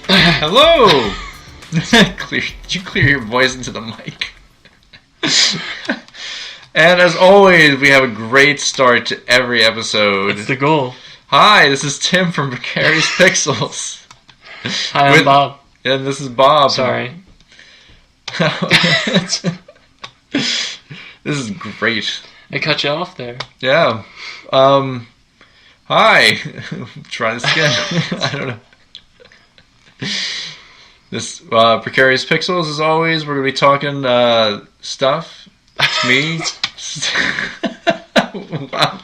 Hello! Did you clear your voice into the mic? And as always, we have a great start to every episode. It's the goal. Hi, this is Tim from Precarious Pixels. Hi, I'm Bob. And this is Bob. Sorry. This is great. I cut you off there. Yeah. Hi. Try this again. I don't know. This Precarious Pixels, as always, we're going to be talking stuff. It's me. Wow.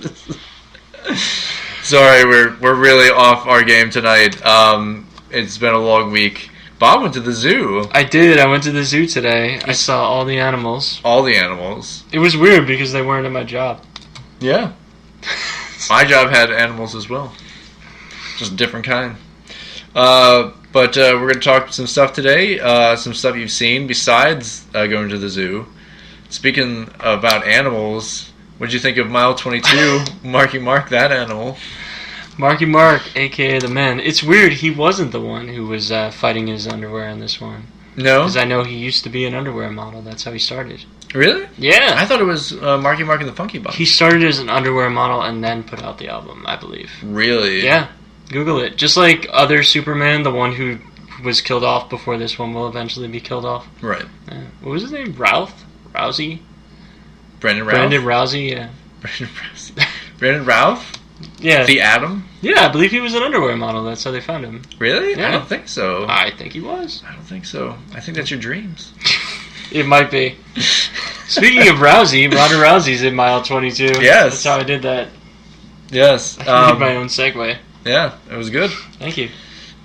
Sorry, we're really off our game tonight. It's been a long week. Bob went to the zoo. I did. I went to the zoo today. I saw all the animals. All the animals. It was weird because they weren't at my job. Yeah. My job had animals as well. Just a different kind. But we're going to talk some stuff today. Some stuff you've seen besides going to the zoo. Speaking about animals, what did you think of Mile 22? Marky Mark, that animal. Marky Mark, a.k.a. the man. It's weird. He wasn't the one who was fighting in his underwear in this one. No? Because I know he used to be an underwear model. That's how he started. Really? Yeah. I thought it was Marky Mark and the Funky Bunch. He started as an underwear model and then put out the album, I believe. Really? Yeah. Google it. Just like other Superman, the one who was killed off before this one will eventually be killed off. Right. What was his name? Rousey? Brandon Routh? Brandon Rousey, yeah. Brandon Rousey. Brandon Routh? Yeah. The Atom? Yeah, I believe he was an underwear model. That's how they found him. Really? Yeah. I don't think so. I think he was. I don't think so. I think that's your dreams. It might be. Speaking of Rousey, Ronda Rousey's in Mile 22. Yes. That's how I did that. Yes. I made my own segue. Yeah, it was good. Thank you.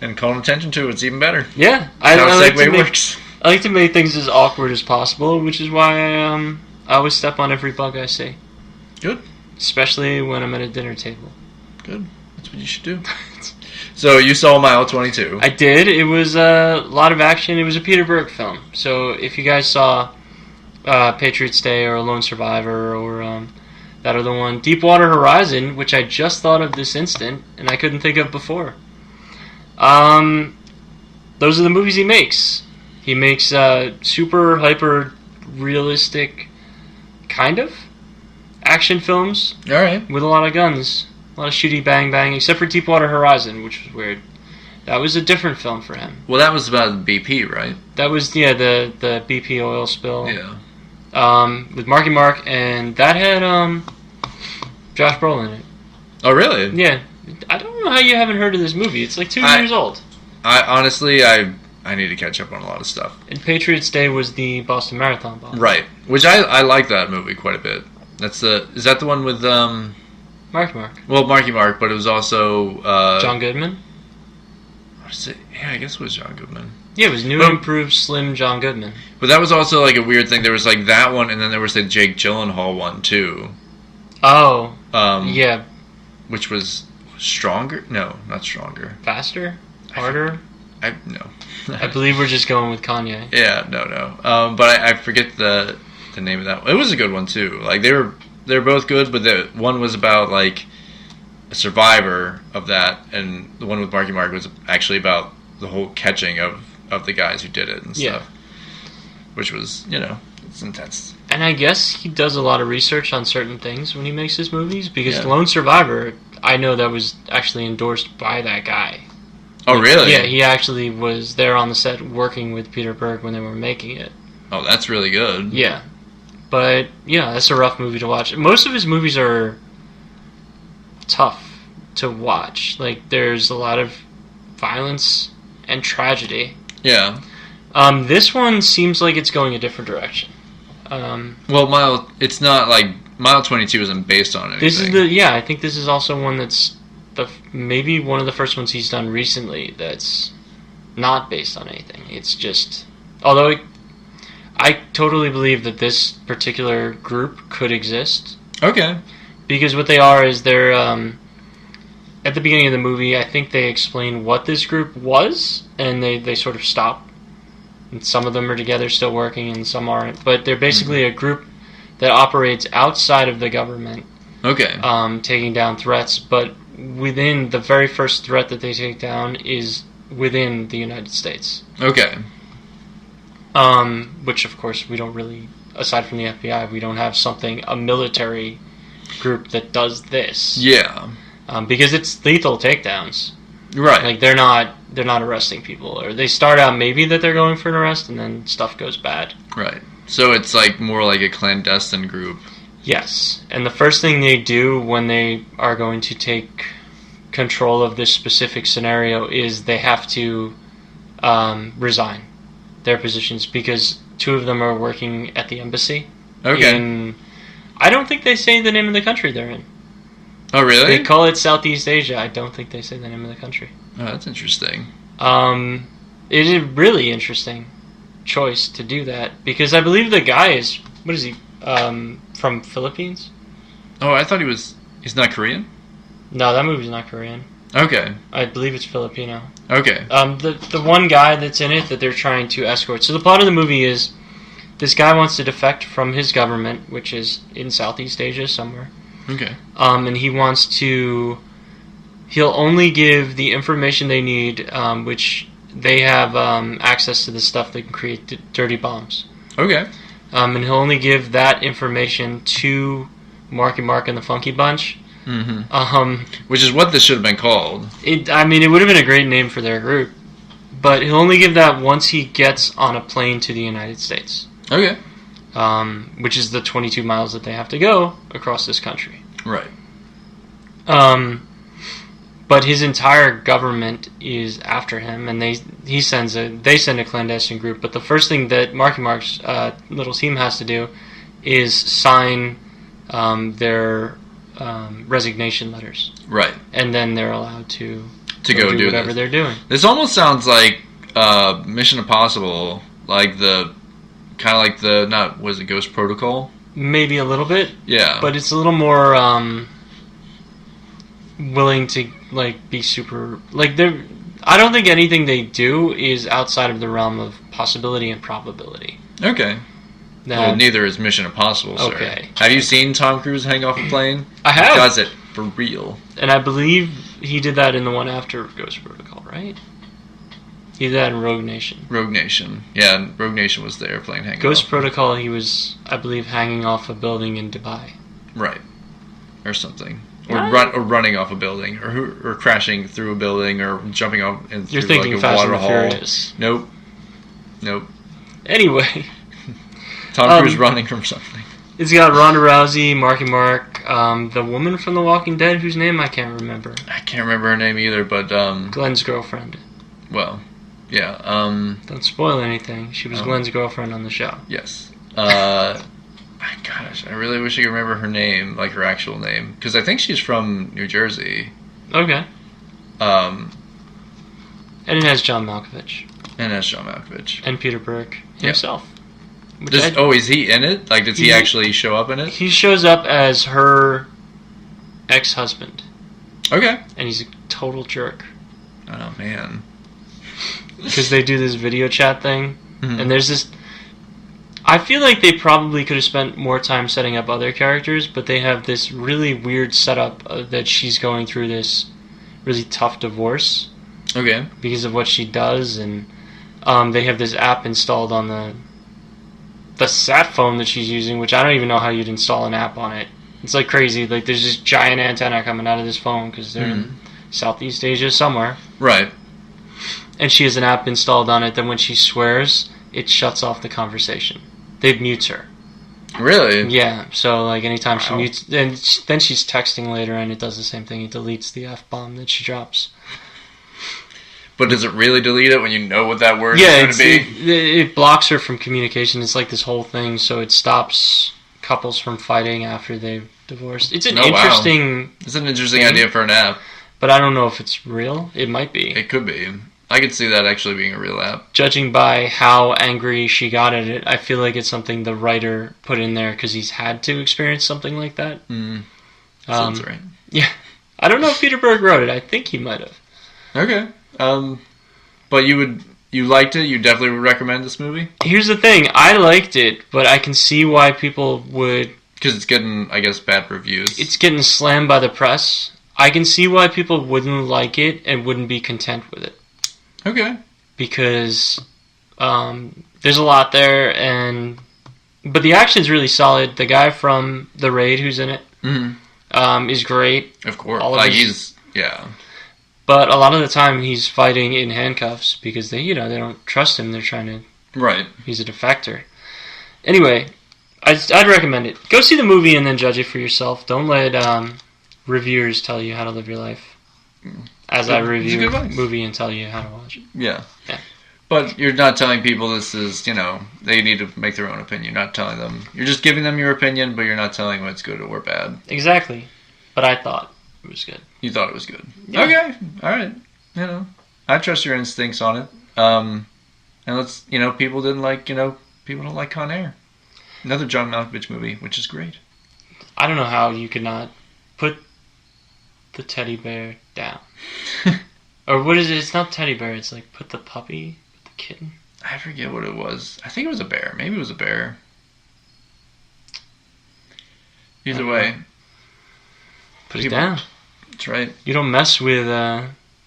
And calling attention to it's even better. Yeah. That's how segue works. I like to make things as awkward as possible, which is why I always step on every bug I see. Good. Especially when I'm at a dinner table. Good. That's what you should do. So you saw Mile 22. I did. It was a lot of action. It was a Peter Berg film. So if you guys saw Patriots Day or Lone Survivor or that other one, Deepwater Horizon, which I just thought of this instant and I couldn't think of before. Those are the movies he makes. He makes super hyper realistic kind of action films. All right. With a lot of guns. A lot of shooty bang bang, except for Deepwater Horizon, which was weird. That was a different film for him. Well, that was about BP, right? That was, yeah, the BP oil spill. Yeah. With Marky Mark, and that had Josh Brolin in it. Oh, really? Yeah. I don't know how you haven't heard of this movie. It's like 2 years old. Honestly, I need to catch up on a lot of stuff. And Patriots Day was the Boston Marathon bomb. Right. Which I like that movie quite a bit. Is that the one with Marky Mark. Well, Marky Mark, but it was also John Goodman? What is it? Yeah, I guess it was John Goodman. Yeah, it was new and improved slim John Goodman. But that was also like a weird thing. There was like that one, and then there was the Jake Gyllenhaal one too. Oh. Yeah. Which was stronger? No, not stronger. Faster? Harder? No. I believe we're just going with Kanye. Yeah, no. But I forget the name of that one. It was a good one too. Like they were both good, but the one was about like a survivor of that, and the one with Marky Mark was actually about the whole catching of the guys who did it and stuff. Which was, it's intense. And I guess he does a lot of research on certain things when he makes his movies, because Lone Survivor, I know that was actually endorsed by that guy. Oh, really? Yeah, he actually was there on the set working with Peter Berg when they were making it. Oh, that's really good. Yeah. But, that's a rough movie to watch. Most of his movies are tough to watch. Like, there's a lot of violence and tragedy. Yeah. This one seems like it's going a different direction. Well, it's not like Mile 22 isn't based on anything. This is I think this is also one that's maybe one of the first ones he's done recently that's not based on anything. It's just, although I totally believe that this particular group could exist. Okay. Because what they are is they're, at the beginning of the movie, I think they explain what this group was, and they sort of stop. And some of them are together still working, and some aren't. But they're basically a group that operates outside of the government. Okay. Taking down threats, but within the very first threat that they take down is within the United States. Okay. Which, of course, we don't really, aside from the FBI, we don't have a military group that does this. Yeah. Because it's lethal takedowns. Right. Like, they're not arresting people. Or they start out maybe that they're going for an arrest, and then stuff goes bad. Right. So it's like more like a clandestine group. Yes. And the first thing they do when they are going to take control of this specific scenario is they have to resign their positions because 2 of them are working at the embassy. Okay. I don't think they say the name of the country they're in. Oh, really? They call it Southeast Asia. I don't think they say the name of the country. Oh, that's interesting. It is a really interesting choice to do that because I believe the guy is, what is he, from Philippines? Oh, I thought he's not Korean? No, that movie's not Korean. Okay. I believe it's Filipino. Okay. The one guy that's in it that they're trying to escort. So the plot of the movie is this guy wants to defect from his government, which is in Southeast Asia somewhere. Okay. And he wants to... He'll only give the information they need, which they have access to the stuff that can create dirty bombs. Okay. And he'll only give that information to Marky Mark and the Funky Bunch. Mm-hmm. Which is what this should have been called. It would have been a great name for their group. But he'll only give that once he gets on a plane to the United States. Okay. Which is the 22 miles that they have to go across this country. Right. But his entire government is after him, and they send a clandestine group. But the first thing that Marky Mark's little team has to do is sign their resignation letters. Right. And then they're allowed to go do whatever they're doing. This almost sounds like Mission Impossible, like was it Ghost Protocol? Maybe a little bit. Yeah. But it's a little more willing to be super they're. I don't think anything they do is outside of the realm of possibility and probability. Okay. Well, neither is Mission Impossible, sir. Okay. Have you seen Tom Cruise hang off a plane? I have. He does it for real. And I believe he did that in the one after Ghost Protocol, right? He did that in Rogue Nation. Rogue Nation. Yeah, and Rogue Nation was the airplane hanging Ghost off. Protocol, he was, I believe, hanging off a building in Dubai. Right. Or something. Or running off a building. Or crashing through a building. Or jumping off and You're through thinking a Fast and water the hole. Furious. Nope. Anyway. Tom Cruise running from something. It's got Ronda Rousey, Marky Mark, the woman from The Walking Dead, whose name I can't remember. I can't remember her name either, but... Glenn's girlfriend. Well, yeah. Don't spoil anything. She was Glenn's girlfriend on the show. Yes. Gosh, I really wish I could remember her name, like her actual name. Because I think she's from New Jersey. Okay. And it has John Malkovich. And Peter Berg himself. Yep. Is he in it? Like, does he actually show up in it? He shows up as her ex-husband. Okay. And he's a total jerk. Oh, man. Because they do this video chat thing. Mm-hmm. And there's this... I feel like they probably could have spent more time setting up other characters, but they have this really weird setup that she's going through this really tough divorce. Okay. Because of what she does, and they have this app installed on the sat phone that she's using, which I don't even know how you'd install an app on it. It's like crazy. Like, there's this giant antenna coming out of this phone because they're in Southeast Asia somewhere. Right. And she has an app installed on it that when she swears, it shuts off the conversation. It mutes her. Really? Yeah. So, like, anytime she mutes... And then she's texting later, and it does the same thing. It deletes the F-bomb that she drops. But does it really delete it when you know what that word is going to be? It blocks her from communication. It's like this whole thing, so it stops couples from fighting after they've divorced. It's an interesting... Wow. It's an interesting idea for an app. But I don't know if it's real. It might be. It could be. I could see that actually being a real app. Judging by how angry she got at it, I feel like it's something the writer put in there because he's had to experience something like that. Sounds right. Yeah. I don't know if Peter Berg wrote it. I think he might have. Okay. But you liked it? You definitely would recommend this movie? Here's the thing. I liked it, but I can see why people would... Because it's getting, I guess, bad reviews. It's getting slammed by the press. I can see why people wouldn't like it and wouldn't be content with it. Okay. because there's a lot there, but the action's really solid. The guy from The Raid who's in it is great. Of course. Yeah. But a lot of the time he's fighting in handcuffs because they don't trust him. They're trying to... Right. He's a defector. Anyway, I'd recommend it. Go see the movie and then judge it for yourself. Don't let reviewers tell you how to live your life. As I review a movie and tell you how to watch it. Yeah. But you're not telling people this is, they need to make their own opinion. You're not telling them. You're just giving them your opinion, but you're not telling them it's good or bad. Exactly. But I thought it was good. You thought it was good. Yeah. Okay. All right. I trust your instincts on it. And let's, people didn't like, people don't like Con Air. Another John Malkovich movie, which is great. I don't know how you could not put the teddy bear down. Or what is it? It's not teddy bear. It's like put the puppy, the kitten. I forget what it was. I think it was a bear. Maybe it was a bear. Either way. Put it down. That's right. You don't mess with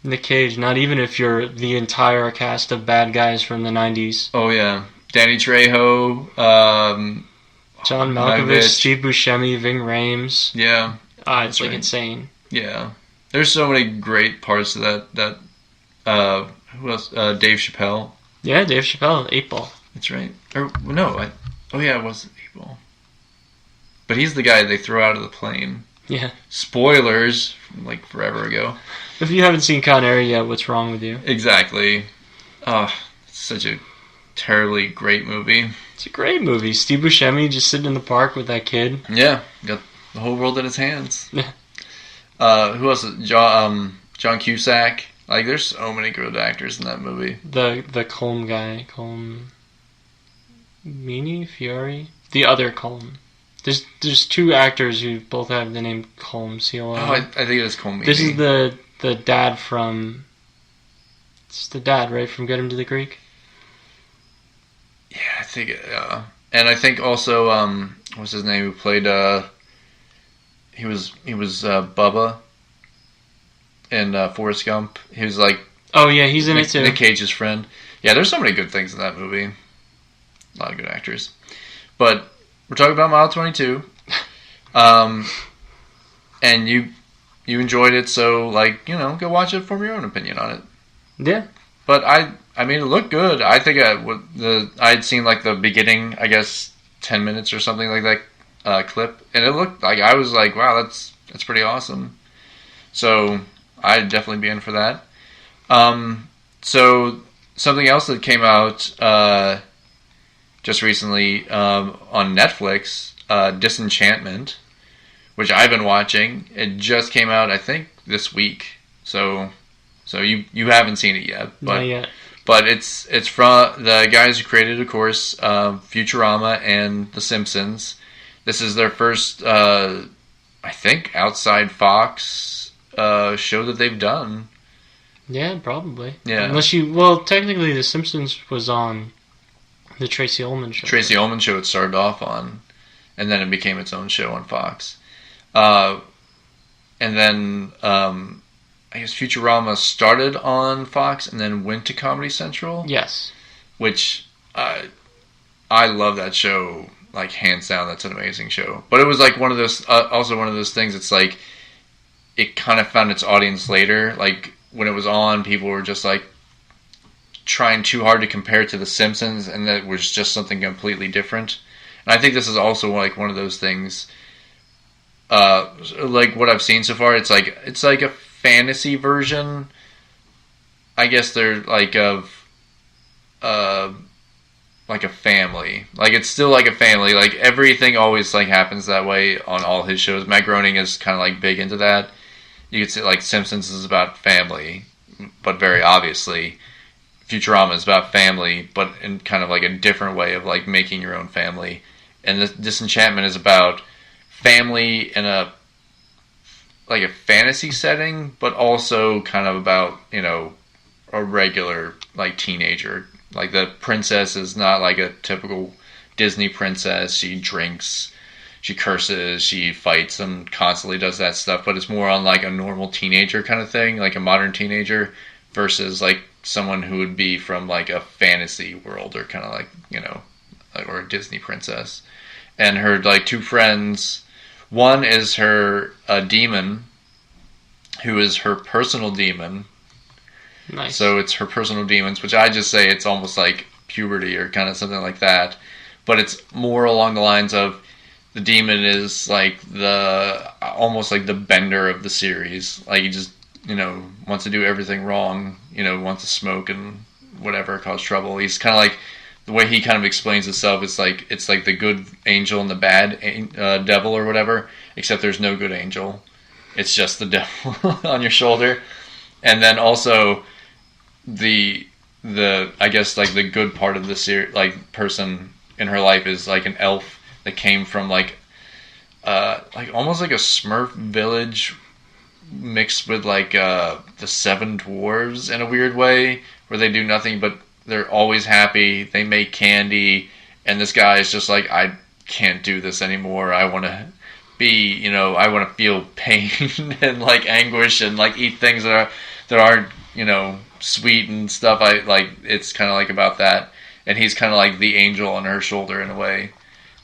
Nick Cage, not even if you're the entire cast of bad guys from the 90s. Oh, yeah. Danny Trejo, John Malkovich, Steve Buscemi, Ving Rhames. Yeah. It's like insane. Yeah. There's so many great parts of that who else? Dave Chappelle. Yeah, Dave Chappelle, 8 Ball. That's right. Or, no, it was 8 Ball. But he's the guy they throw out of the plane. Yeah. Spoilers from like forever ago. If you haven't seen Con Air yet, what's wrong with you? Exactly. Oh, it's such a terribly great movie. It's a great movie. Steve Buscemi just sitting in the park with that kid. Yeah, got the whole world in his hands. Yeah. Who else? John Cusack. Like, there's so many good actors in that movie. The Colm guy, Fiore, the other Colm. There's 2 actors who both have the name Colm. C-O-L. Oh, I think it is Colm. This is the dad from. It's the dad, right, from Get Him to the Greek. Yeah, I think. And I think also what's his name? Who played? He was Bubba in Forrest Gump. He was like. Oh yeah, he's in it too. Nick Cage's friend. Yeah, there's so many good things in that movie. A lot of good actors, but. We're talking about Mile 22, and you enjoyed it, so go watch it, form your own opinion on it. Yeah, but I mean, it looked good. I think I'd seen like the beginning, I guess 10 minutes or something like that clip, and it looked like I was like, wow, that's pretty awesome. So I'd definitely be in for that. So something else that came out. Just recently on Netflix, Disenchantment, which I've been watching. It just came out, I think, this week. So you haven't seen it yet, but not yet. But it's from the guys who created, of course, Futurama and The Simpsons. This is their first, I think, outside Fox show that they've done. Yeah, probably. Yeah. Unless technically, The Simpsons was on. The Tracy Ullman Show. Tracy Ullman Show it started off on, and then it became its own show on Fox. And then I guess Futurama started on Fox and then went to Comedy Central. Yes. Which I love that show, like hands down. That's an amazing show. But it was like one of those, also one of those things. It's like it kind of found its audience later. Like when it was on, people were just like. Trying too hard to compare it to The Simpsons, and that was just something completely different. And I think this is also like one of those things. Like what I've seen so far, it's like a fantasy version. I guess they're like of like a family. Like it's still like a family. Like everything always like happens that way on all his shows. Matt Groening is kind of like big into that. You could say like Simpsons is about family, but very obviously. Futurama is about family, but in kind of like a different way of like making your own family. And this Disenchantment is about family in a like a fantasy setting, but also kind of about, a regular like teenager. Like the princess is not like a typical Disney princess. She drinks, she curses, she fights and constantly does that stuff, but it's more on like a normal teenager kind of thing, like a modern teenager versus like someone who would be from like a fantasy world, or kind of like, or a Disney princess. And her like two friends, one is her demon, who is her personal demon. Nice. So it's her personal demons, which I just say it's almost like puberty or kind of something like that. But it's more along the lines of the demon is like almost like the bender of the series. Like he just, wants to do everything wrong, wants to smoke and whatever, cause trouble. He's kind of like, the way he kind of explains himself is like, it's like the good angel and the bad devil or whatever, except there's no good angel. It's just the devil on your shoulder. And then also the I guess like the good part of the series, like person in her life is like an elf that came from like almost like a Smurf village mixed with like the Seven Dwarves in a weird way, where they do nothing but they're always happy. They make candy, and this guy is just like, I can't do this anymore. I want to be, I want to feel pain and like anguish and like eat things that aren't, sweet and stuff. I like, it's kind of like about that, and he's kind of like the angel on her shoulder in a way,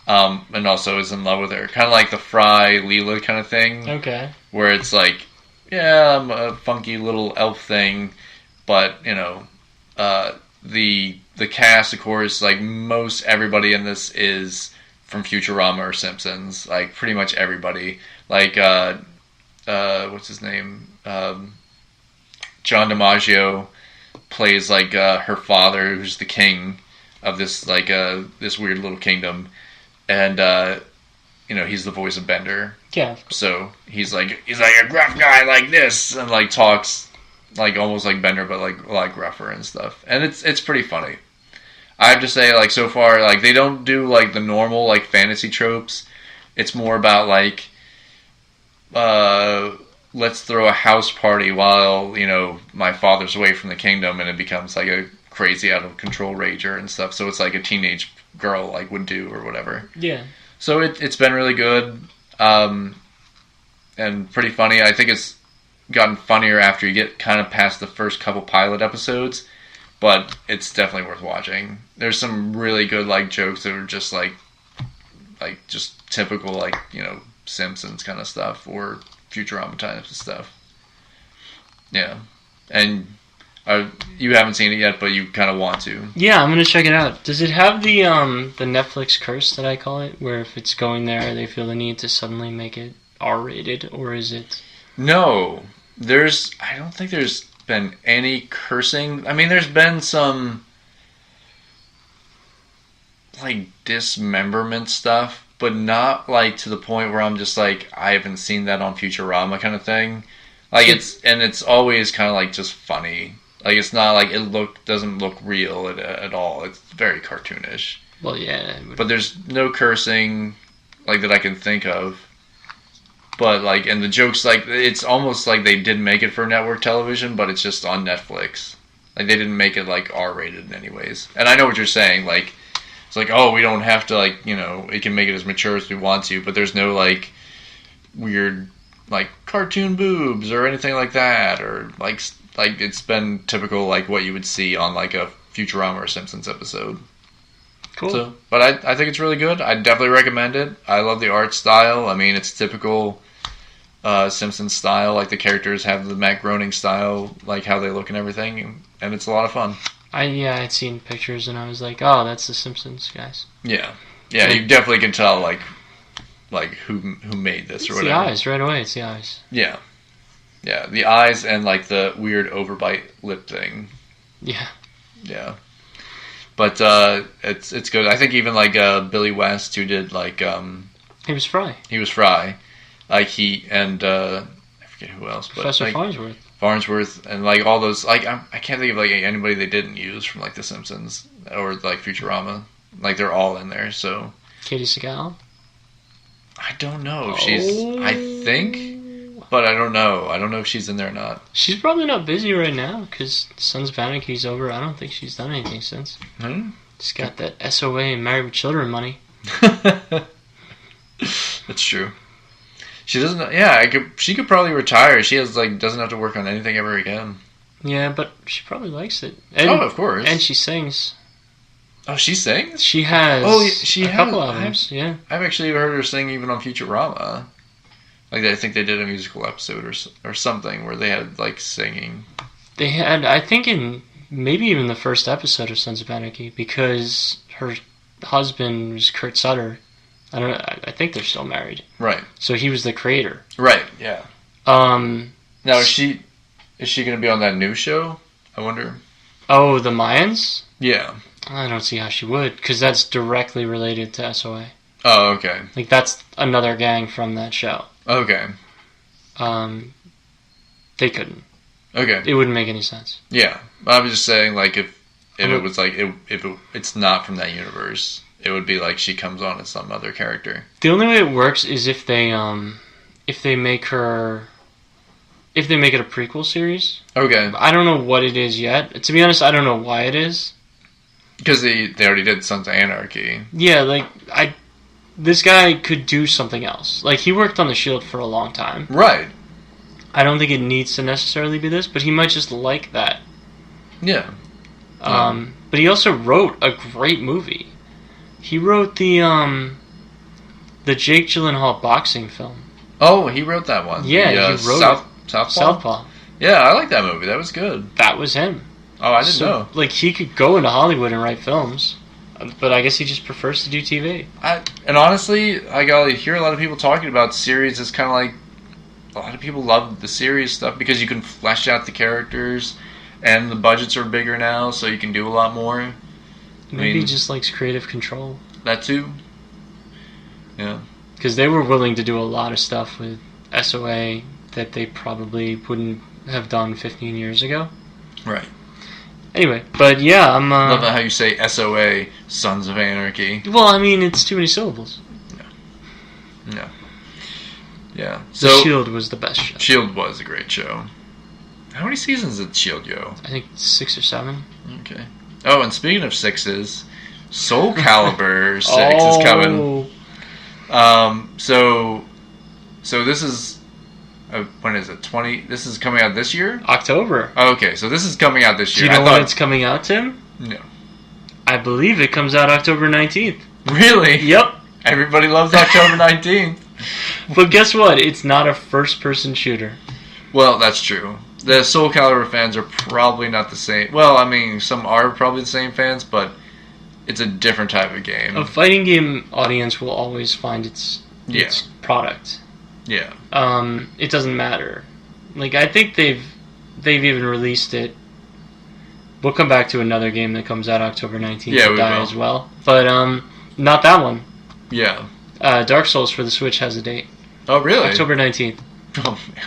and also is in love with her, kind of like the Fry Leela kind of thing. Okay. Where it's like, yeah, I'm a funky little elf thing, but the cast, of course, like most everybody in this is from Futurama or Simpsons, like pretty much everybody. Like what's his name? John DiMaggio plays like her father, who's the king of this like this weird little kingdom, and he's the voice of Bender. Yeah. So he's like a gruff guy like this, and like talks like almost like Bender, but like a lot gruffer and stuff. And it's pretty funny. I have to say, like, so far, like, they don't do like the normal like fantasy tropes. It's more about like, let's throw a house party while my father's away from the kingdom, and it becomes like a crazy out of control rager and stuff. So it's like a teenage girl like would do or whatever. Yeah. So it's been really good, and pretty funny. I think it's gotten funnier after you get kind of past the first couple pilot episodes, but it's definitely worth watching. There's some really good like jokes that are just like just typical like Simpsons kind of stuff or Futurama types of stuff. Yeah, and you haven't seen it yet, but you kind of want to. Yeah, I'm gonna check it out. Does it have the Netflix curse that I call it, where if it's going there, they feel the need to suddenly make it R-rated, or is it? No, I don't think there's been any cursing. I mean, there's been some like dismemberment stuff, but not like to the point where I'm just like, I haven't seen that on Futurama kind of thing. Like it's always kind of like just funny. Like it's not like doesn't look real at all. It's very cartoonish. Well, yeah. But there's no cursing like that I can think of. But like, and the jokes, like, it's almost like they did make it for network television, but it's just on Netflix. Like, they didn't make it like R-rated in any ways. And I know what you're saying. Like, it's like, oh, we don't have to like, we can make it as mature as we want to, but there's no like weird like cartoon boobs or anything like that, or like it's been typical like what you would see on like a Futurama or Simpsons episode. Cool. So, but I think it's really good. I definitely recommend it. I love the art style. I mean, it's typical Simpsons style. Like the characters have the Matt Groening style, like how they look and everything, and it's a lot of fun. I'd seen pictures and I was like, oh, that's the Simpsons guys. Yeah, you definitely can tell like who made this or whatever. It's the eyes right away. It's the eyes. Yeah, the eyes and like the weird overbite lip thing. Yeah. But it's good. I think even like Billy West, who did like he was Fry. Like he and I forget who else, but Professor like, Farnsworth and like all those. Like I can't think of like anybody they didn't use from like The Simpsons or like Futurama. Like they're all in there. So Katie Sagal. I don't know if she's. I think. But I don't know. I don't know if she's in there or not. She's probably not busy right now because Sons of Anarchy's over. I don't think she's done anything since. She's got that SOA and Married with Children money. That's true. She doesn't. Yeah, she could probably retire. She has like doesn't have to work on anything ever again. Yeah, but she probably likes it. Of course. And she sings. Oh, she sings? She has a couple albums, yeah. I've actually heard her sing even on Futurama. Like, I think they did a musical episode or something where they had, like, singing. They had, I think in maybe even the first episode of Sons of Anarchy, because her husband was Kurt Sutter. I think they're still married. Right. So he was the creator. Right, yeah. Now, is she going to be on that new show? I wonder. Oh, the Mayans? Yeah. I don't see how she would, because that's directly related to SOA. Oh, okay. Like, that's another gang from that show. Okay. They couldn't. Okay. It wouldn't make any sense. Yeah. I was just saying, like, if it was like, it's not from that universe, it would be like she comes on as some other character. The only way it works is if they make it a prequel series. Okay. I don't know what it is yet. To be honest, I don't know why it is. Because they already did Sons of Anarchy. Yeah, like, this guy could do something else. Like, he worked on The Shield for a long time. Right. I don't think it needs to necessarily be this, but he might just like that. Yeah. But he also wrote a great movie. He wrote the Jake Gyllenhaal boxing film. Oh, he wrote that one. Yeah, he wrote Southpaw? Yeah, I like that movie. That was good. That was him. Oh, I didn't know. Like, he could go into Hollywood and write films, but I guess he just prefers to do TV. And honestly, I hear a lot of people talking about series as kind of like, a lot of people love the series stuff because you can flesh out the characters, and the budgets are bigger now, so you can do a lot more. Maybe he just likes creative control. That too. Yeah. Because they were willing to do a lot of stuff with SOA that they probably wouldn't have done 15 years ago. Right. Anyway, but yeah, I'm... love how you say SOA, Sons of Anarchy. Well, I mean, it's too many syllables. Yeah. Yeah. So, The Shield was the best show. Shield was a great show. How many seasons did Shield go? I think 6 or 7. Okay. Oh, and speaking of 6s, Soul Calibur 6 is coming. So this is... when is it? This is coming out this year? October. Oh, okay, so this is coming out this year. Do you know when it's coming out, Tim? No. I believe it comes out October 19th. Really? Yep. Everybody loves October 19th. But guess what? It's not a first-person shooter. Well, that's true. The Soul Calibur fans are probably not the same. Well, I mean, some are probably the same fans, but it's a different type of game. A fighting game audience will always find its product. Yeah. It doesn't matter. Like, I think they've even released it. We'll come back to another game that comes out October 19th to die as well. But not that one. Yeah. Dark Souls for the Switch has a date. Oh, really? October 19th. Oh, man.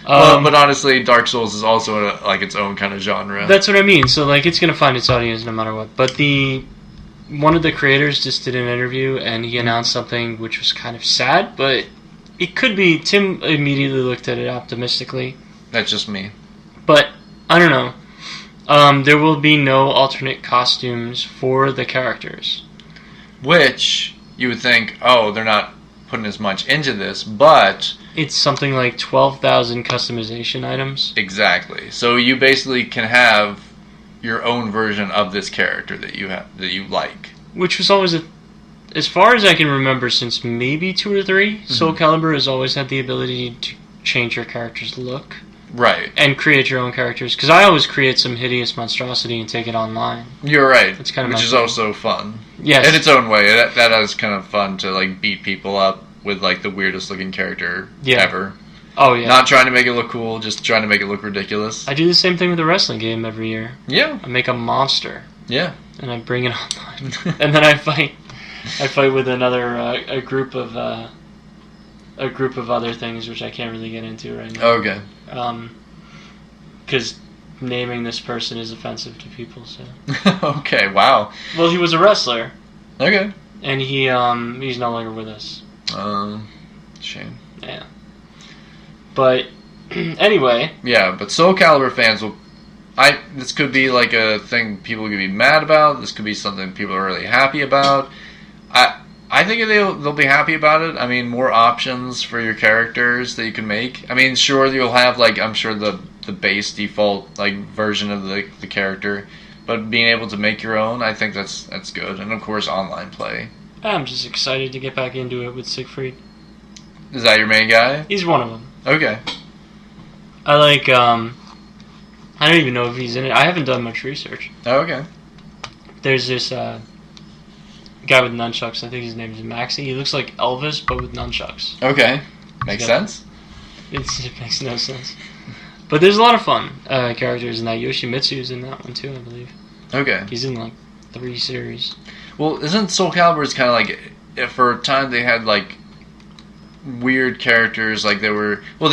Well, but honestly, Dark Souls is also like its own kind of genre. That's what I mean. So, like, it's going to find its audience no matter what. But one of the creators just did an interview, and he announced something which was kind of sad, but it could be. Tim immediately looked at it optimistically. That's just me. But, I don't know. There will be no alternate costumes for the characters. Which, you would think, oh, they're not putting as much into this, but... It's something like 12,000 customization items. Exactly. So you basically can have your own version of this character that you like. Which was always as far as I can remember, since maybe 2 or 3, Soul Calibur has always had the ability to change your character's look. Right. And create your own characters. Because I always create some hideous monstrosity and take it online. You're right. That's kind of which is also fun. Yes. In its own way. That is kind of fun to like beat people up with like the weirdest looking character ever. Oh, yeah. Not trying to make it look cool, just trying to make it look ridiculous. I do the same thing with a wrestling game every year. Yeah. I make a monster. Yeah. And I bring it online. And then I fight with another a group of other things which I can't really get into right now. Okay. Because naming this person is offensive to people. So. Okay. Wow. Well, he was a wrestler. Okay. And he's no longer with us. Shame. Yeah. But anyway. Yeah, but Soul Calibur fans will. This could be like a thing people could be mad about. This could be something people are really happy about. I think they'll be happy about it. I mean, more options for your characters that you can make. I mean, sure, you'll have, like, I'm sure the the base default like version of the character. But being able to make your own, I think that's good. And of course, online play. I'm just excited to get back into it with Siegfried. Is that your main guy? He's one of them. Okay. I like, I don't even know if he's in it. I haven't done much research. Oh, okay. There's this guy with nunchucks. I think his name is Maxie. He looks like Elvis, but with nunchucks. Okay. Makes sense. It makes no sense. But there's a lot of fun characters in that. Yoshimitsu's in that one too, I believe. Okay. He's in like 3 series. Well, isn't Soul Calibur kind of like, for a time they had like weird characters, like they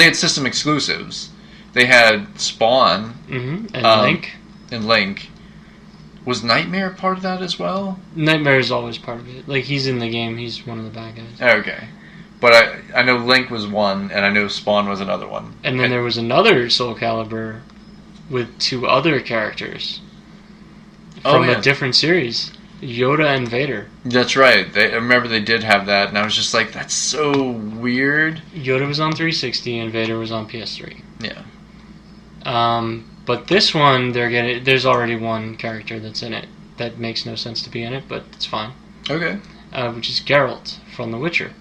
had system exclusives. They had Spawn. Mm-hmm. And Link. And Link. Was Nightmare part of that as well? Nightmare is always part of it. Like, he's in the game. He's one of the bad guys. Okay. But I know Link was one, and I know Spawn was another one. And then there was another Soul Calibur with 2 other characters from a different series. Yoda and Vader. That's right. I remember they did have that, and I was just like, that's so weird. Yoda was on 360, and Vader was on PS3. Yeah. But this one, there's already one character that's in it that makes no sense to be in it, but it's fine. Okay. Which is Geralt from The Witcher.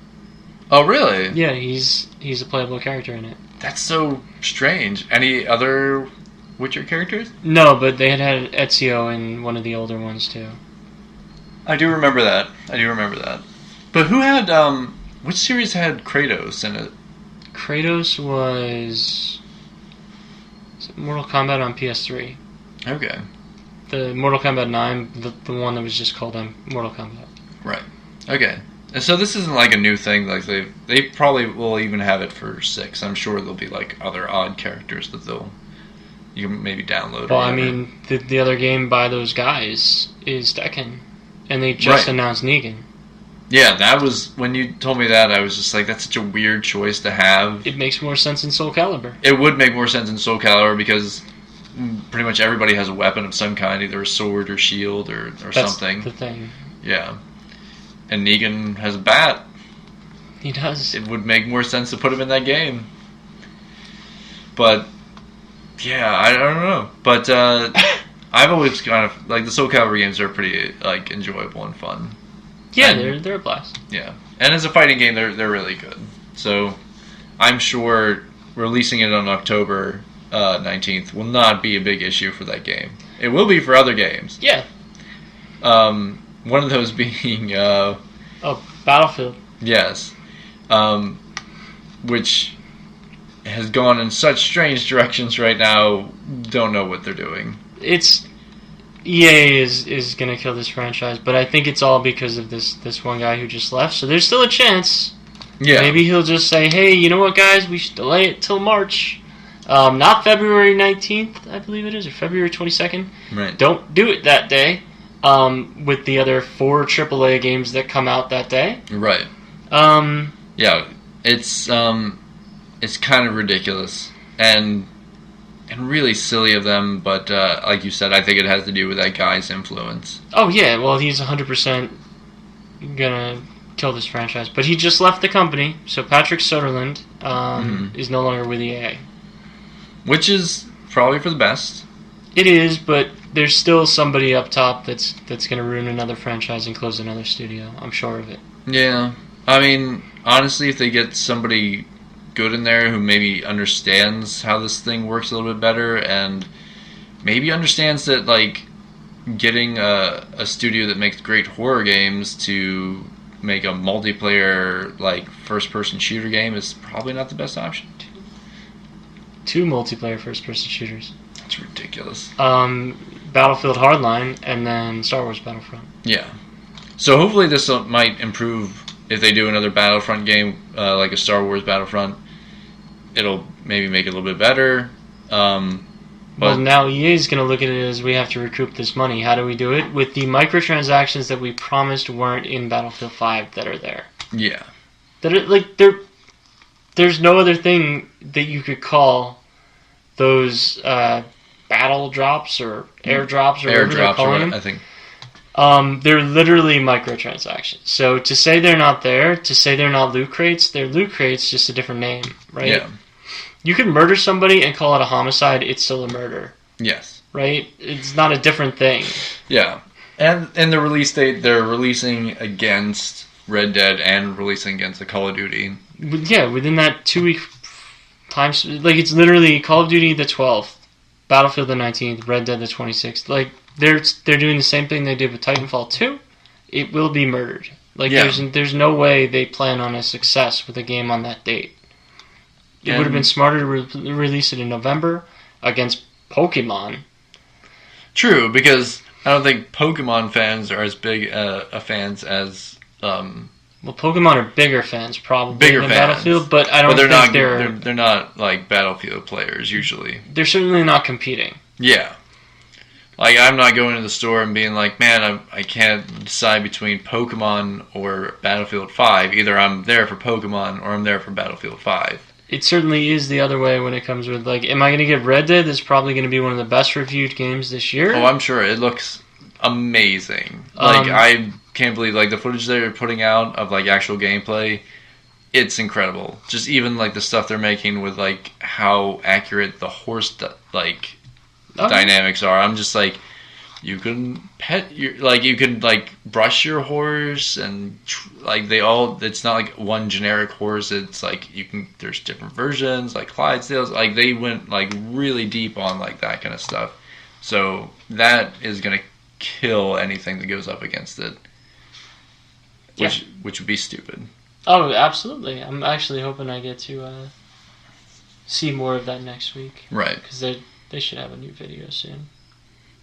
Oh, really? Yeah, he's a playable character in it. That's so strange. Any other Witcher characters? No, but they had Ezio in one of the older ones, too. I do remember that. But who had, which series had Kratos in it? Kratos was Mortal Kombat on PS3. Okay. The Mortal Kombat 9, the one that was just called Mortal Kombat. Right. Okay. And so this isn't like a new thing. Like they probably will even have it for 6. I'm sure there'll be like other odd characters that you can maybe download. Well, I mean, the other game by those guys is Tekken, and they just announced Negan. Yeah, that was when you told me that. I was just like, that's such a weird choice to have. It makes more sense in Soul Calibur. It would make more sense in Soul Calibur because pretty much everybody has a weapon of some kind, either a sword or shield or something. That's the thing. Yeah. And Negan has a bat. He does. It would make more sense to put him in that game. But, yeah, I don't know. But I've always kind of, like, the Soul Calibur games are pretty, like, enjoyable and fun. Yeah, they're a blast. Yeah. And as a fighting game, they're really good. So, I'm sure releasing it on October 19th will not be a big issue for that game. It will be for other games. Yeah. One of those being... Battlefield. Yes. Which has gone in such strange directions right now, don't know what they're doing. EA is going to kill this franchise, but I think it's all because of this one guy who just left, so there's still a chance. Yeah. Maybe he'll just say, hey, you know what, guys, we should delay it till March. Not February 19th, I believe it is, or February 22nd. Right. Don't do it that day. With the other 4 AAA games that come out that day. Right. Yeah, it's kind of ridiculous and really silly of them, but like you said, I think it has to do with that guy's influence. Oh yeah, well he's 100% gonna kill this franchise, but he just left the company, so Patrick Soderlund is no longer with EA. Which is probably for the best. It is, but there's still somebody up top that's going to ruin another franchise and close another studio. I'm sure of it. Yeah. I mean, honestly, if they get somebody good in there who maybe understands how this thing works a little bit better and maybe understands that, like, getting a studio that makes great horror games to make a multiplayer, like, first-person shooter game is probably not the best option. 2 multiplayer first-person shooters. That's ridiculous. Battlefield Hardline, and then Star Wars Battlefront. Yeah. So hopefully this might improve if they do another Battlefront game, like a Star Wars Battlefront. It'll maybe make it a little bit better. Well, now EA is going to look at it as we have to recoup this money. How do we do it? With the microtransactions that we promised weren't in Battlefield 5 that are there. Yeah. There's no other thing that you could call those battle drops or airdrops or whatever they're calling them. I think. They're literally microtransactions. So to say they're not there, to say they're not loot crates, they're loot crates, just a different name, right? Yeah. You can murder somebody and call it a homicide. It's still a murder. Yes. Right? It's not a different thing. Yeah. And the release date, they're releasing against Red Dead and releasing against the Call of Duty. Yeah, within that 2-week time, like it's literally Call of Duty the 12th, Battlefield the 19th, Red Dead the 26th. Like they're doing the same thing they did with Titanfall 2. It will be murdered. Like there's no way they plan on a success with a game on that date. It would have been smarter to release it in November against Pokemon. True, because I don't think Pokemon fans are as big fans as. Well, Pokemon are bigger fans probably than fans. Battlefield, but I don't think they're not like Battlefield players usually. They're certainly not competing. Yeah. Like, I'm not going to the store and being like, man, I can't decide between Pokemon or Battlefield 5. Either I'm there for Pokemon or I'm there for Battlefield 5. It certainly is the other way when it comes with, like, am I going to get Red Dead? That's probably going to be one of the best reviewed games this year. Oh, I'm sure. It looks amazing. Like, I can't believe, like, the footage they're putting out of, like, actual gameplay, it's incredible. Just even, like, the stuff they're making with, like, how accurate the horse, dynamics are. I'm just like, you can you can like brush your horse and like it's not like one generic horse. It's like there's different versions like Clydesdales. Like they went like really deep on like that kind of stuff. So that is gonna kill anything that goes up against it. Which would be stupid. Oh, absolutely. I'm actually hoping I get to see more of that next week. Right. Because they should have a new video soon.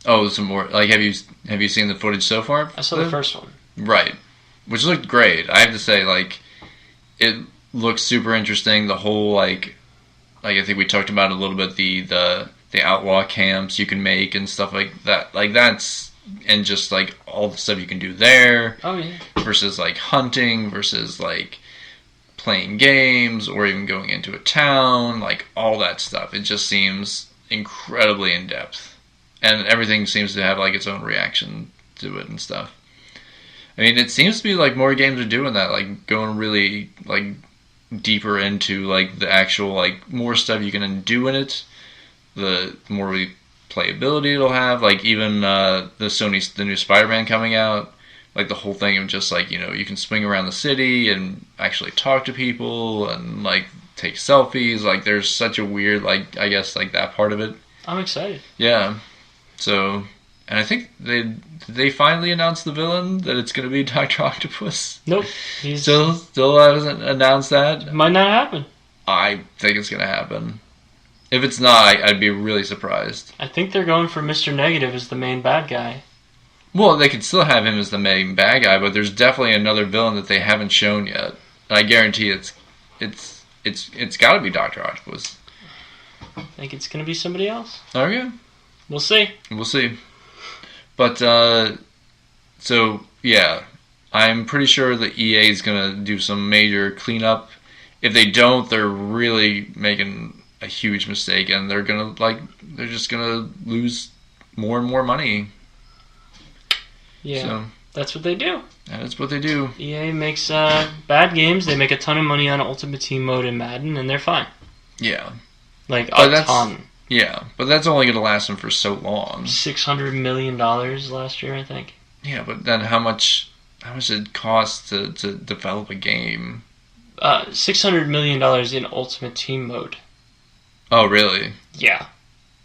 Oh, some more. Like, have you seen the footage so far? I saw the first one. Right. Which looked great. I have to say, like, it looks super interesting. The whole, like I think we talked about a little bit, the outlaw camps you can make and stuff like that. Like, that's, and just, like, all the stuff you can do there. Oh, yeah. Versus, like, hunting, versus, like, playing games, or even going into a town. Like, all that stuff. It just seems incredibly in depth, and everything seems to have like its own reaction to it and stuff. I mean, it seems to be like more games are doing that, like going really like deeper into like the actual like more stuff you can do in it, the more replayability it'll have. Like even the new Spider-Man coming out, like the whole thing of just like, you know, you can swing around the city and actually talk to people and like take selfies. Like there's such a weird, like, I guess like that part of it. I'm excited. Yeah. So, and I think they finally announced the villain, that it's going to be Dr. Octopus. Nope. He's still hasn't announced that. Might not happen. I think it's going to happen. If it's not, I'd be really surprised. I think they're going for Mr. Negative as the main bad guy. Well, they could still have him as the main bad guy, but there's definitely another villain that they haven't shown yet. And I guarantee it's got to be Dr. Octopus. I think it's going to be somebody else. Okay. We'll see. We'll see. But, so, yeah. I'm pretty sure that EA is going to do some major cleanup. If they don't, they're really making a huge mistake, and they're just going to lose more and more money. Yeah. So, that's what they do. That's what they do. EA makes bad games. They make a ton of money on Ultimate Team Mode in Madden, and they're fine. Yeah. Like, a ton. Yeah, but that's only going to last them for so long. $600 million last year, I think. Yeah, but then how much did it cost to develop a game? $600 million in Ultimate Team Mode. Oh, really? Yeah.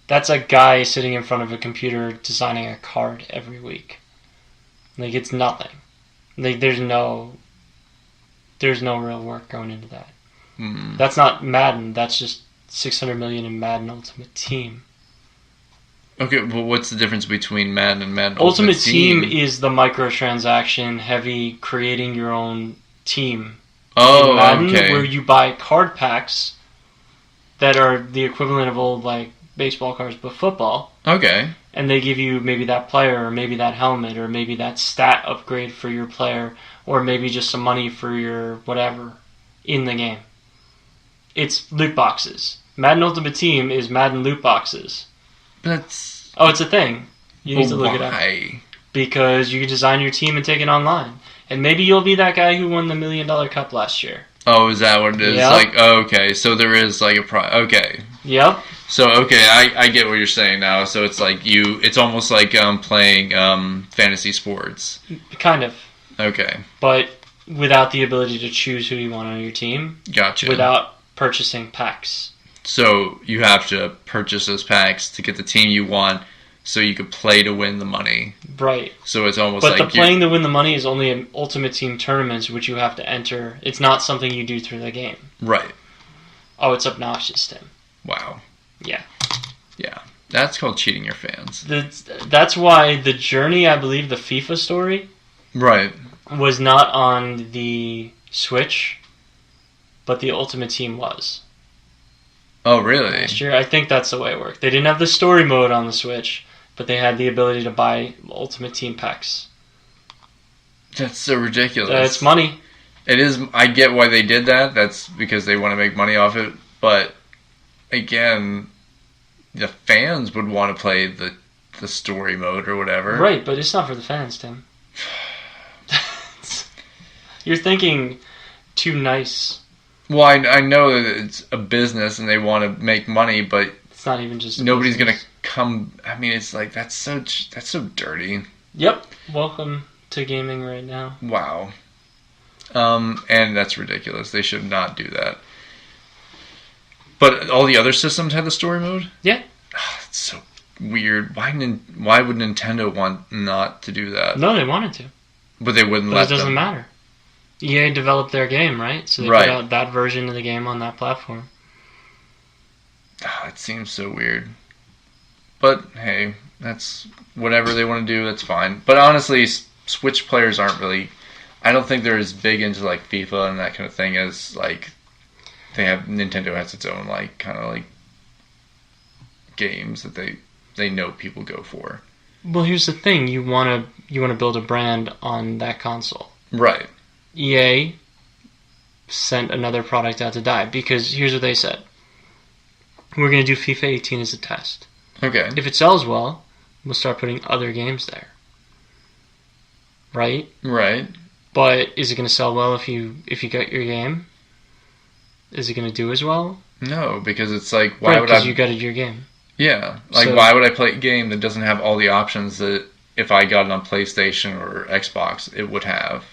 That's a guy sitting in front of a computer designing a card every week. Like, it's nothing. Like, there's no real work going into that. Mm. That's not Madden. That's just $600 million in Madden Ultimate Team. Okay, well, what's the difference between Madden and Madden Ultimate Team is the microtransaction heavy, creating your own team. Oh, in Madden, okay. Where you buy card packs that are the equivalent of old like baseball cards, but football. Okay. And they give you maybe that player, or maybe that helmet, or maybe that stat upgrade for your player, or maybe just some money for your whatever in the game. It's loot boxes. Madden Ultimate Team is Madden loot boxes. That's... Oh, it's a thing. You need to look it up. Why? Because you can design your team and take it online. And maybe you'll be that guy who won the $1 Million Cup last year. Oh, is that what it is? Yep. Like, oh, okay, so there is like okay. Yep. So, okay, I get what you're saying now. So it's like it's almost like playing fantasy sports. Kind of. Okay. But without the ability to choose who you want on your team. Gotcha. Without purchasing packs. So you have to purchase those packs to get the team you want so you could play to win the money. Right. So it's almost but like... the playing to win the money is only in Ultimate Team tournaments, which you have to enter. It's not something you do through the game. Right. Oh, it's obnoxious, Tim. Wow. Yeah. Yeah. That's called cheating your fans. That's why the Journey, I believe, the FIFA story... Right. ...was not on the Switch, but the Ultimate Team was. Oh, really? Last year, I think that's the way it worked. They didn't have the story mode on the Switch, but they had the ability to buy Ultimate Team packs. That's so ridiculous. It's money. It is. I get why they did that. That's because they want to make money off it. But again, the fans would want to play the story mode or whatever. Right, but it's not for the fans, Tim. You're thinking too nice. Well, I know that it's a business and they want to make money, but it's not even just nobody's going to come. I mean, it's like that's so dirty. Yep. Welcome to gaming right now. Wow. And that's ridiculous. They should not do that. But all the other systems had the story mode? Yeah. Oh, it's so weird. Why would Nintendo want not to do that? No, they wanted to. But they wouldn't let them. It doesn't matter. EA developed their game, right? So they put out that version of the game on that platform. Oh, it seems so weird. But, hey, that's whatever they want to do, that's fine. But honestly, Switch players aren't really... I don't think they're as big into, like, FIFA and that kind of thing as, like... Nintendo has its own, like, kind of, like, games that they know people go for. Well, here's the thing. You want to build a brand on that console. Right. EA sent another product out to die because here's what they said. We're going to do FIFA 18 as a test. Okay. If it sells well, we'll start putting other games there. Right? Right. But is it going to sell well if you get your game? Is it going to do as well? No, because it's like, why would I... because you got your game. Yeah. Like, why would I play a game that doesn't have all the options that if I got it on PlayStation or Xbox, it would have?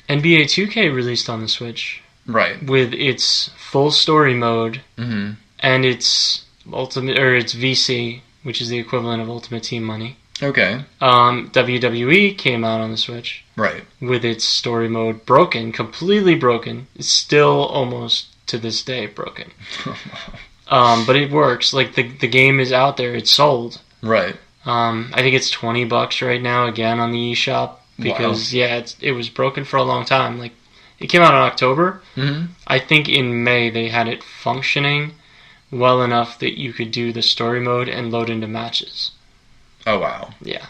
NBA 2K released on the Switch. Right. With its full story mode and its its VC, which is the equivalent of Ultimate Team money. Okay. WWE came out on the Switch. Right. With its story mode broken, completely broken. It's still almost to this day broken. But it works. Like the game is out there. It's sold. Right. I think it's $20 right now again on the eShop. Because, it was broken for a long time. Like, it came out in October. Mm-hmm. I think in May they had it functioning well enough that you could do the story mode and load into matches. Oh, wow. Yeah.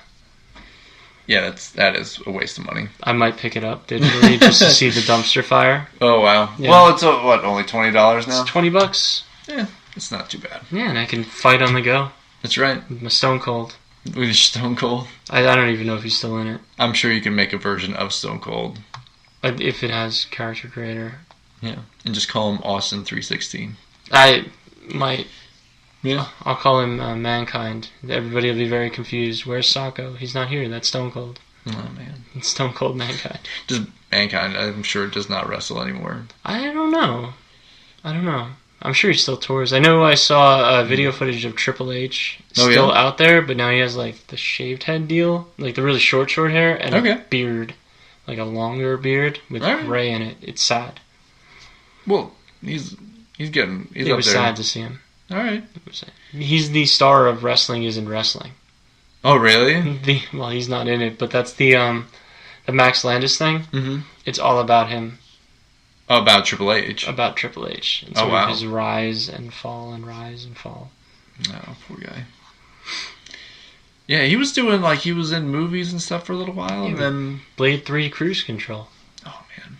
Yeah, that is a waste of money. I might pick it up digitally just to see the dumpster fire. Oh, wow. Yeah. Well, it's, only $20 now? It's $20. Yeah, it's not too bad. Yeah, and I can fight on the go. That's right. With my Stone Cold. With Stone Cold? I don't even know if he's still in it. I'm sure you can make a version of Stone Cold. If it has character creator. Yeah, and just call him Austin 316. I might. Yeah. I'll call him Mankind. Everybody will be very confused. Where's Sacco? He's not here. That's Stone Cold. Oh, man. It's Stone Cold Mankind. Does Mankind, I'm sure, does not wrestle anymore. I don't know. I'm sure he still tours. I know I saw video footage of Triple H still out there, but now he has like the shaved head deal, like the really short hair, and a beard, like a longer beard with gray in it. It's sad. Well, he's up there. It was sad to see him. All right. He's the star of Wrestling Isn't Wrestling. Oh, really? Well, he's not in it, but that's the Max Landis thing. Mm-hmm. It's all about him. Oh, about Triple H. About Triple H. And sort of his rise and fall and rise and fall. No, poor guy. Yeah, he was doing, like, he was in movies and stuff for a little while, and then... Blade 3 Cruise Control. Oh, man.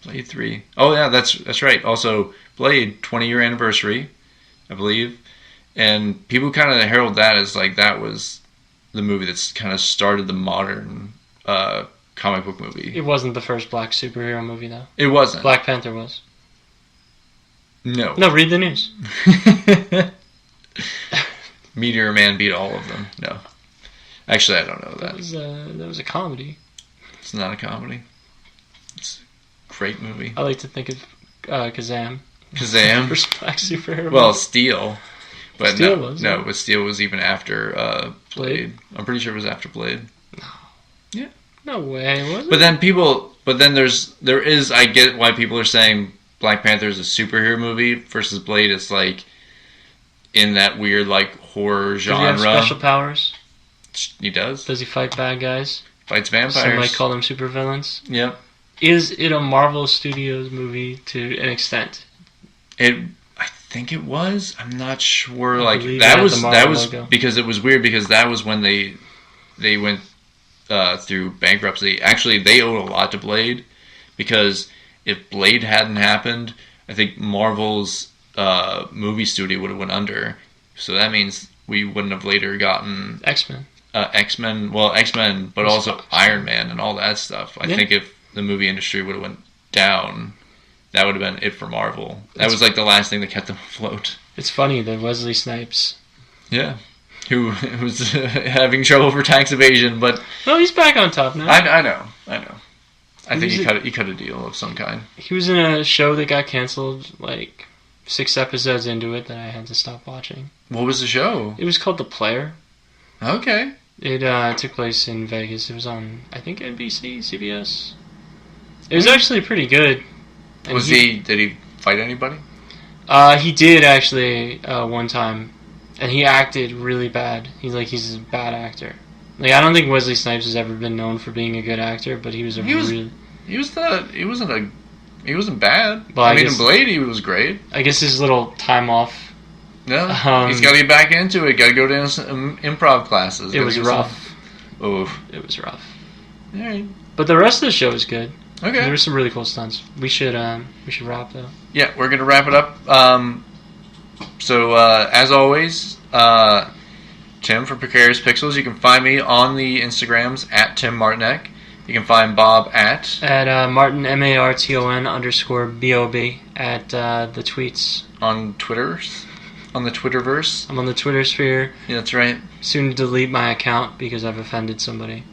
Blade 3. Oh, yeah, that's right. Also, Blade, 20-year anniversary, I believe. And people kind of herald that as, like, that was the movie that's kind of started the modern comic book movie. It wasn't the first black superhero movie, though. It wasn't. Black Panther was. No. No, read the news. Meteor Man beat all of them. No. Actually, I don't know that. That was a comedy. It's not a comedy. It's a great movie. I like to think of Kazam. Kazam? First black superhero Well, movie. Steel. But Steel no, was, no, yeah. but Steel was even after Blade. Blade? I'm pretty sure it was after Blade. No way, was it? But then there is, I get why people are saying Black Panther is a superhero movie versus Blade is like in that weird like horror genre. Does he have special powers? He does. Does he fight bad guys? Fights vampires. Some might call them supervillains. Yep. Is it a Marvel Studios movie to an extent? I think it was. I'm not sure. I Like believe that it had was the that Marvel was logo. because it was weird because that was when they went through bankruptcy. Actually, they owed a lot to Blade because if Blade hadn't happened, I think Marvel's movie studio would have went under. So that means we wouldn't have later gotten X-Men. X-Men. Well, X-Men, but also Iron Man and all that stuff. I think if the movie industry would have went down, that would have been it for Marvel. That was like the last thing that kept them afloat. It's funny that Wesley Snipes. Yeah. Who was having trouble for tax evasion, but No, he's back on top now. I know. I think He's he cut a deal of some kind. He was in a show that got canceled like 6 episodes into it that I had to stop watching. What was the show? It was called The Player. Okay. It took place in Vegas. It was on, I think, NBC, CBS. It was actually pretty good. And Did he fight anybody? He did actually one time, and he acted really bad. He's a bad actor. Like I don't think Wesley Snipes has ever been known for being a good actor, but he wasn't bad. Well, I mean, in Blade he was great. I guess his little time off. Yeah, he's got to get back into it. Got to go to some improv classes. It was rough. Oof. It was rough. All right. But the rest of the show was good. Okay. There were some really cool stunts. We should wrap though. Yeah, we're gonna wrap it up. So as always, Tim from Precarious Pixels. You can find me on the Instagrams at Tim Martinek. You can find Bob at Martin MARTON_BOB at the tweets. On Twitter, on the Twitterverse. I'm on the Twitter sphere. Yeah, that's right. Soon to delete my account because I've offended somebody.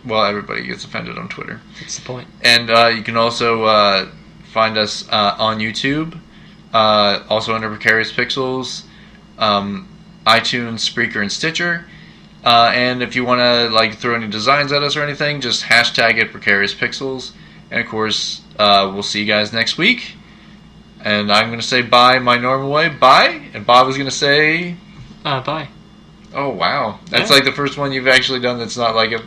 Well, everybody gets offended on Twitter. That's the point. And you can also find us on YouTube, also under Precarious Pixels, iTunes, Spreaker, and Stitcher. And if you want to throw any designs at us or anything, just hashtag it Precarious Pixels. And of course, we'll see you guys next week. And I'm going to say bye my normal way, bye. And Bob is going to say Bye. Oh, wow. That's Yeah. like the first one you've actually done that's not like a...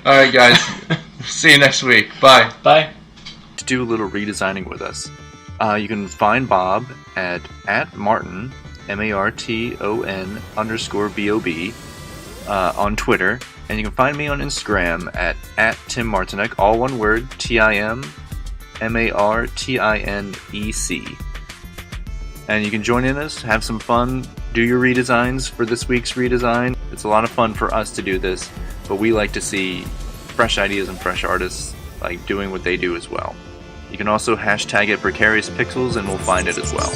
Alright, guys. See you next week. Bye. Bye. To do a little redesigning with us, you can find Bob at Martin, MARTON_BOB, on Twitter. And you can find me on Instagram at Tim Martinek, all one word, TIMMARTINEC. And you can join in us, have some fun, do your redesigns for this week's redesign. It's a lot of fun for us to do this, but we like to see fresh ideas and fresh artists doing what they do as well. You can also hashtag it Precarious Pixels and we'll find it as well.